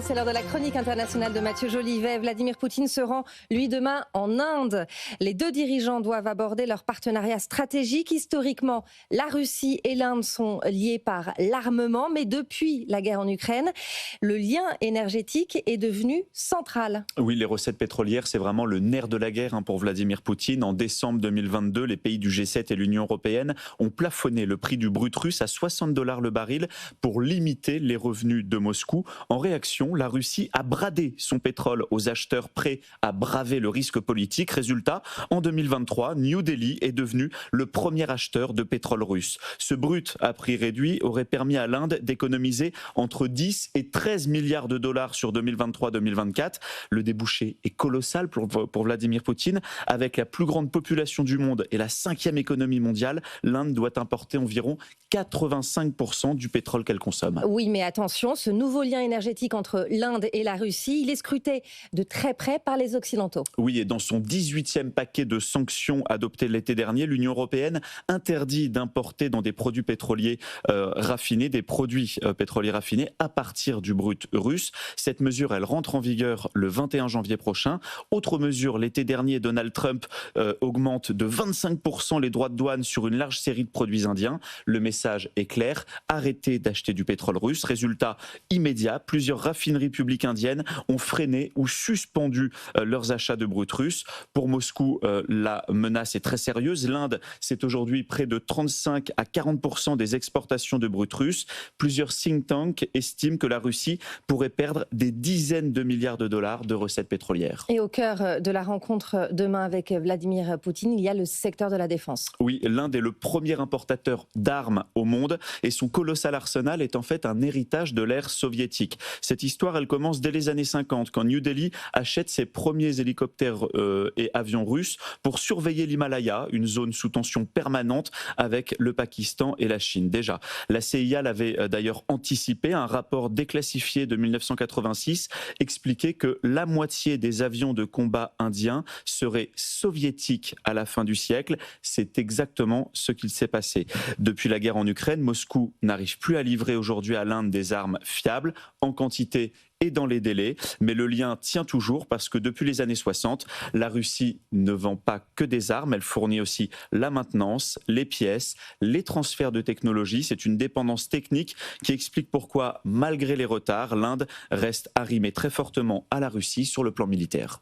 C'est l'heure de la chronique internationale de Mathieu Jolivet. Vladimir Poutine se rend, lui, demain en Inde. Les deux dirigeants doivent aborder leur partenariat stratégique. Historiquement, la Russie et l'Inde sont liés par l'armement, mais depuis la guerre en Ukraine, le lien énergétique est devenu central. Oui, les recettes pétrolières, c'est vraiment le nerf de la guerre pour Vladimir Poutine. En décembre 2022, les pays du G7 et l'Union européenne ont plafonné le prix du brut russe à 60 $ le baril pour limiter les revenus de Moscou. En réaction, la Russie a bradé son pétrole aux acheteurs prêts à braver le risque politique. Résultat, en 2023, New Delhi est devenu le premier acheteur de pétrole russe. Ce brut à prix réduit aurait permis à l'Inde d'économiser entre 10 et 13 milliards de dollars sur 2023-2024. Le débouché est colossal pour Vladimir Poutine. Avec la plus grande population du monde et la 5e économie mondiale, l'Inde doit importer environ 85% du pétrole qu'elle consomme. Oui, mais attention, ce nouveau lien énergétique entre l'Inde et la Russie, il est scruté de très près par les Occidentaux. Oui, et dans son 18e paquet de sanctions adopté l'été dernier, l'Union européenne interdit d'importer dans des produits pétroliers raffinés, des produits pétroliers raffinés à partir du brut russe. Cette mesure, elle rentre en vigueur le 21 janvier prochain. Autre mesure, l'été dernier, Donald Trump augmente de 25% les droits de douane sur une large série de produits indiens. Le message est clair, arrêtez d'acheter du pétrole russe. Résultat immédiat, plusieurs raffineries publiques indiennes ont freiné ou suspendu leurs achats de brut russe. Pour Moscou, la menace est très sérieuse. L'Inde, c'est aujourd'hui près de 35 à 40% des exportations de brut russe. Plusieurs think tanks estiment que la Russie pourrait perdre des dizaines de milliards de dollars de recettes pétrolières. Et au cœur de la rencontre demain avec Vladimir Poutine, il y a le secteur de la défense. Oui, l'Inde est le premier importateur d'armes au monde et son colossal arsenal est en fait un héritage de l'ère soviétique. Cette histoire, elle commence dès les années 50, quand New Delhi achète ses premiers hélicoptères et avions russes pour surveiller l'Himalaya, une zone sous tension permanente avec le Pakistan et la Chine. Déjà, la CIA l'avait d'ailleurs anticipé. Un rapport déclassifié de 1986 expliquait que la moitié des avions de combat indiens seraient soviétiques à la fin du siècle. C'est exactement ce qu'il s'est passé. Depuis la guerre en Ukraine, Moscou n'arrive plus à livrer aujourd'hui à l'Inde des armes fiables, en quantité et dans les délais, mais le lien tient toujours parce que depuis les années 60, la Russie ne vend pas que des armes, elle fournit aussi la maintenance, les pièces, les transferts de technologie. C'est une dépendance technique qui explique pourquoi, malgré les retards, l'Inde reste arrimée très fortement à la Russie sur le plan militaire.